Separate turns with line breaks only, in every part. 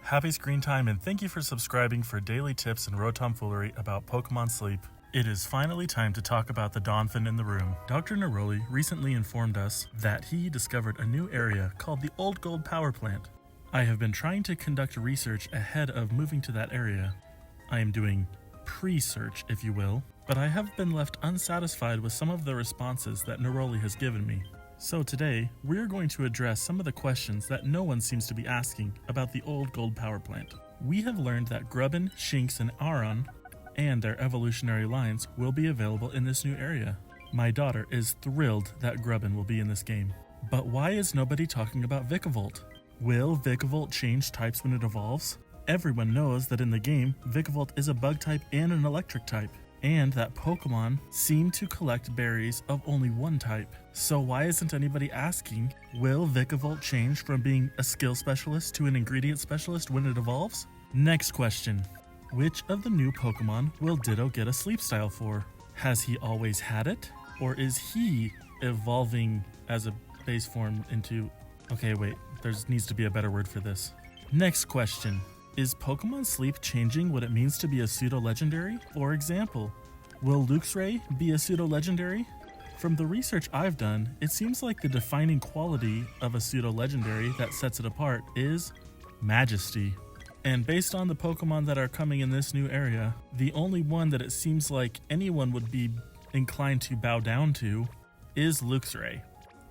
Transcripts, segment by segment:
Happy screen time and thank you for subscribing for daily tips and road tomfoolery about Pokemon sleep. It is finally time to talk about the Donphin in the room. Dr. Neroli recently informed us that he discovered a new area called the Old Gold Power Plant. I have been trying to conduct research ahead of moving to that area. I am doing pre-search, if you will, but I have been left unsatisfied with some of the responses that Neroli has given me. So today, we're going to address some of the questions that no one seems to be asking about the Old Gold Power Plant. We have learned that Grubbin, Shinx, and Aron and their evolutionary lines will be available in this new area. My daughter is thrilled that Grubbin will be in this game. But why is nobody talking about Vikavolt? Will Vikavolt change types when it evolves? Everyone knows that in the game, Vikavolt is a bug type and an electric type, and that Pokemon seem to collect berries of only one type. So why isn't anybody asking, will Vikavolt change from being a skill specialist to an ingredient specialist when it evolves? Next question. Which of the new Pokemon will Ditto get a sleep style for? Has he always had it? Or is he evolving as a base form into... Okay, wait, there needs to be a better word for this. Next question. Is Pokemon Sleep changing what it means to be a Pseudo Legendary? For example, will Luxray be a Pseudo Legendary? From the research I've done, it seems like the defining quality of a Pseudo Legendary that sets it apart is Majesty. And based on the Pokemon that are coming in this new area, the only one that it seems like anyone would be inclined to bow down to is Luxray.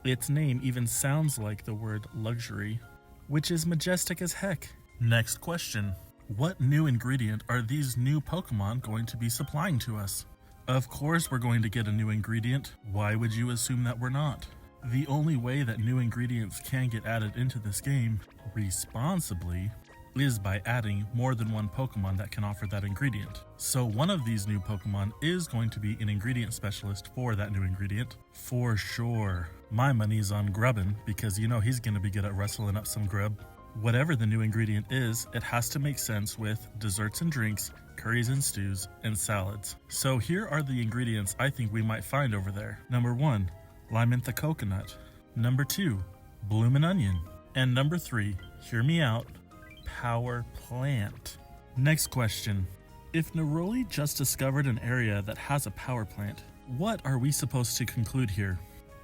Its name even sounds like the word luxury, which is majestic as heck. Next question. What new ingredient are these new Pokemon going to be supplying to us? Of course we're going to get a new ingredient. Why would you assume that we're not? The only way that new ingredients can get added into this game responsibly is by adding more than one Pokemon that can offer that ingredient. So one of these new Pokemon is going to be an ingredient specialist for that new ingredient, for sure. My money's on Grubbin, because you know he's going to be good at rustling up some grub. Whatever the new ingredient is, it has to make sense with desserts and drinks, curries and stews, and salads. So here are the ingredients I think we might find over there. Number 1, Limantha coconut. Number 2, bloomin' onion. And number 3, hear me out, power plant. Next question. If Neroli just discovered an area that has a power plant, what are we supposed to conclude here?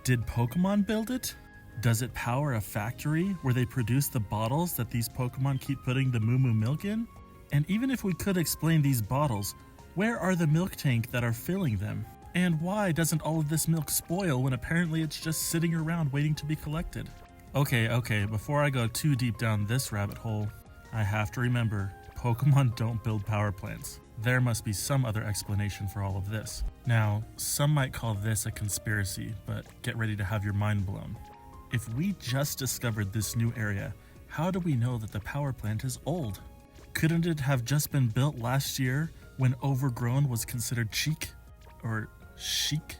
Did Pokemon build it? Does it power a factory where they produce the bottles that these Pokemon keep putting the Moo Moo milk in? And even if we could explain these bottles, where are the milk tank that are filling them? And why doesn't all of this milk spoil when apparently it's just sitting around waiting to be collected? Okay, before I go too deep down this rabbit hole, I have to remember, Pokemon don't build power plants. There must be some other explanation for all of this. Now, some might call this a conspiracy, but get ready to have your mind blown. If we just discovered this new area, how do we know that the power plant is old? Couldn't it have just been built last year when overgrown was considered chic? Or chic?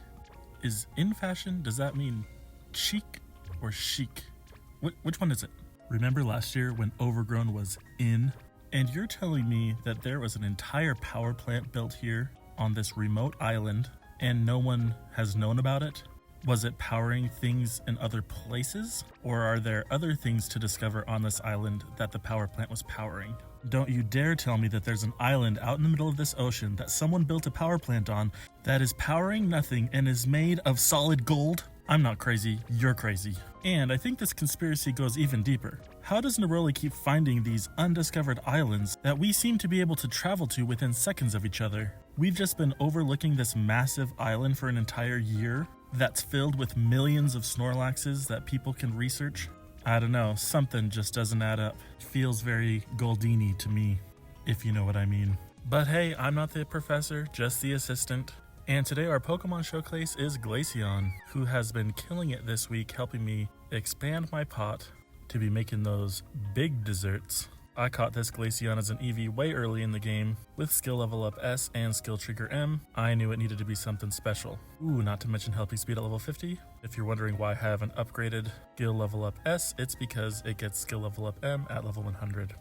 Is in fashion? Does that mean cheek or chic? Which one is it? Remember last year when overgrown was in? And you're telling me that there was an entire power plant built here on this remote island and no one has known about it? Was it powering things in other places? Or are there other things to discover on this island that the power plant was powering? Don't you dare tell me that there's an island out in the middle of this ocean that someone built a power plant on that is powering nothing and is made of solid gold? I'm not crazy, you're crazy. And I think this conspiracy goes even deeper. How does Neroli keep finding these undiscovered islands that we seem to be able to travel to within seconds of each other? We've just been overlooking this massive island for an entire year that's filled with millions of Snorlaxes that people can research. I don't know, something just doesn't add up. Feels very Goldini to me, if you know what I mean. But hey, I'm not the professor, just the assistant. And today our Pokemon showcase is Glaceon, who has been killing it this week, helping me expand my pot to be making those big desserts. I caught this Glaceon as an EV way early in the game. With skill level up S and skill trigger M, I knew it needed to be something special. Ooh, not to mention helping speed at level 50. If you're wondering why I haven't upgraded skill level up S, it's because it gets skill level up M at level 100.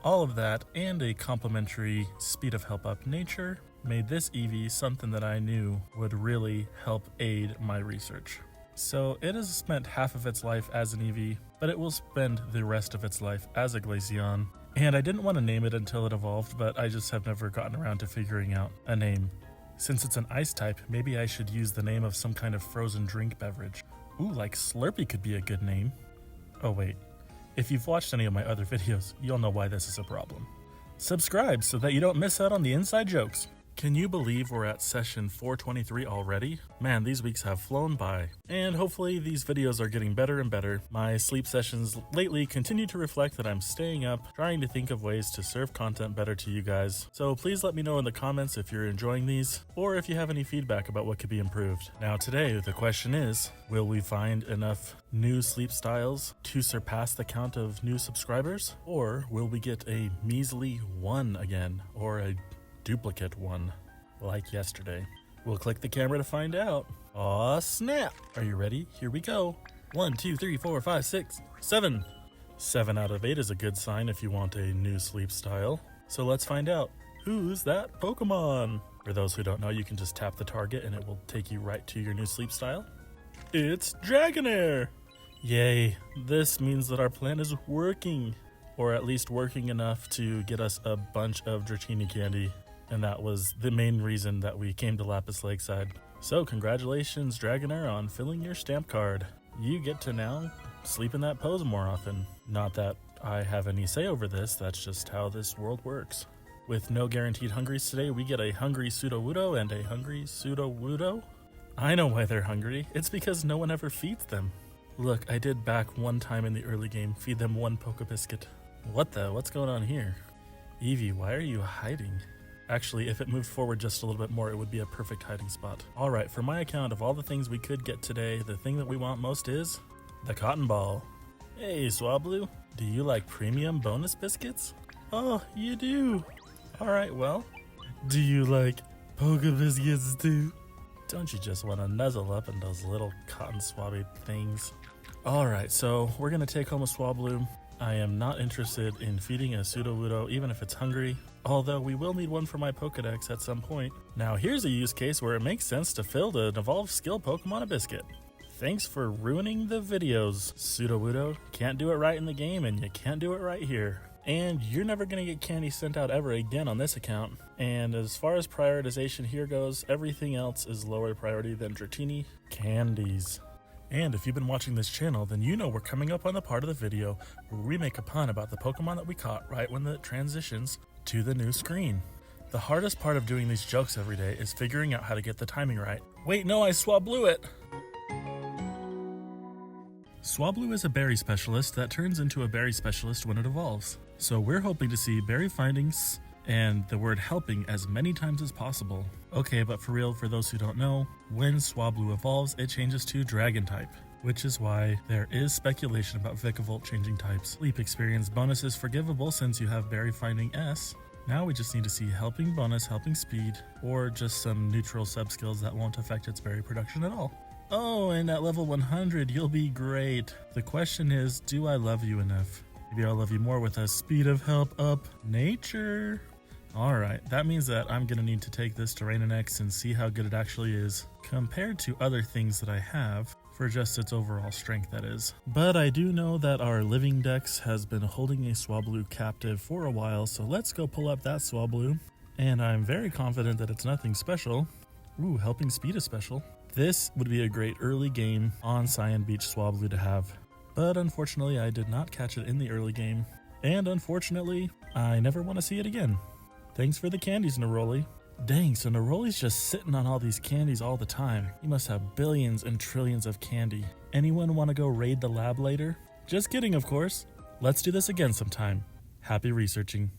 All of that and a complimentary speed of help up nature made this EV something that I knew would really help aid my research. So it has spent half of its life as an Eevee, but it will spend the rest of its life as a Glaceon. And I didn't want to name it until it evolved, but I just have never gotten around to figuring out a name. Since it's an ice type, maybe I should use the name of some kind of frozen drink beverage. Ooh, like Slurpee could be a good name. Oh wait, if you've watched any of my other videos, you'll know why this is a problem. Subscribe so that you don't miss out on the inside jokes. Can you believe we're at session 423 already? Man, these weeks have flown by. And hopefully these videos are getting better and better. My sleep sessions lately continue to reflect that I'm staying up, trying to think of ways to serve content better to you guys. So please let me know in the comments if you're enjoying these, or if you have any feedback about what could be improved. Now today, the question is, will we find enough new sleep styles to surpass the count of new subscribers? Or will we get a measly 1 again, or a duplicate 1 like yesterday? We'll click the camera to find out. Aw, snap! Are you ready? Here we go. 1, 2, 3, 4, 5, 6, 7. 7 out of 8 is a good sign if you want a new sleep style. So let's find out. Who's that Pokemon? For those who don't know, you can just tap the target and it will take you right to your new sleep style. It's Dragonair! Yay, this means that our plan is working. Or at least working enough to get us a bunch of Dratini candy. And that was the main reason that we came to Lapis Lakeside. So congratulations, Dragonair, on filling your stamp card. You get to now sleep in that pose more often. Not that I have any say over this, that's just how this world works. With no guaranteed hungries today, we get a hungry Sudowoodo and a hungry Sudowoodo. I know why they're hungry. It's because no one ever feeds them. Look, I did back one time in the early game, feed them 1 Pokebiscuit. What's going on here? Eevee, why are you hiding? Actually, if it moved forward just a little bit more, it would be a perfect hiding spot. Alright, for my account of all the things we could get today, the thing that we want most is the cotton ball. Hey, Swablu, do you like premium bonus biscuits? Oh, you do. Alright, well, do you like Pokebiscuits too? Don't you just want to nuzzle up in those little cotton swabby things? Alright, so we're going to take home a Swablu. I am not interested in feeding a Sudowoodo even if it's hungry, although we will need one for my Pokedex at some point. Now here's a use case where it makes sense to fill an evolved skill Pokemon a biscuit. Thanks for ruining the videos, Sudowoodo. Can't do it right in the game and you can't do it right here. And you're never going to get candy sent out ever again on this account. And as far as prioritization here goes, everything else is lower priority than Dratini candies. And if you've been watching this channel, then you know we're coming up on the part of the video where we make a pun about the Pokemon that we caught right when it transitions to the new screen. The hardest part of doing these jokes every day is figuring out how to get the timing right. Wait, no, I Swablu it! Swablu is a berry specialist that turns into a berry specialist when it evolves. So we're hoping to see berry findings and the word helping as many times as possible. Okay, but for real, for those who don't know, when Swablu evolves, it changes to Dragon type, which is why there is speculation about Vikavolt changing types. Sleep experience bonus is forgivable since you have berry finding S. Now we just need to see helping bonus, helping speed, or just some neutral sub-skills that won't affect its berry production at all. Oh, and at level 100, you'll be great. The question is, do I love you enough? Maybe I'll love you more with a speed of help up nature. Alright, that means that I'm going to need to take this to Rain-X and see how good it actually is, compared to other things that I have, for just its overall strength, that is. But I do know that our living dex has been holding a Swablu captive for a while, so let's go pull up that Swablu. And I'm very confident that it's nothing special. Ooh, helping speed is special. This would be a great early game on Cyan Beach Swablu to have. But unfortunately, I did not catch it in the early game. And unfortunately, I never want to see it again. Thanks for the candies, Neroli. Dang, so Neroli's just sitting on all these candies all the time. He must have billions and trillions of candy. Anyone want to go raid the lab later? Just kidding, of course. Let's do this again sometime. Happy researching.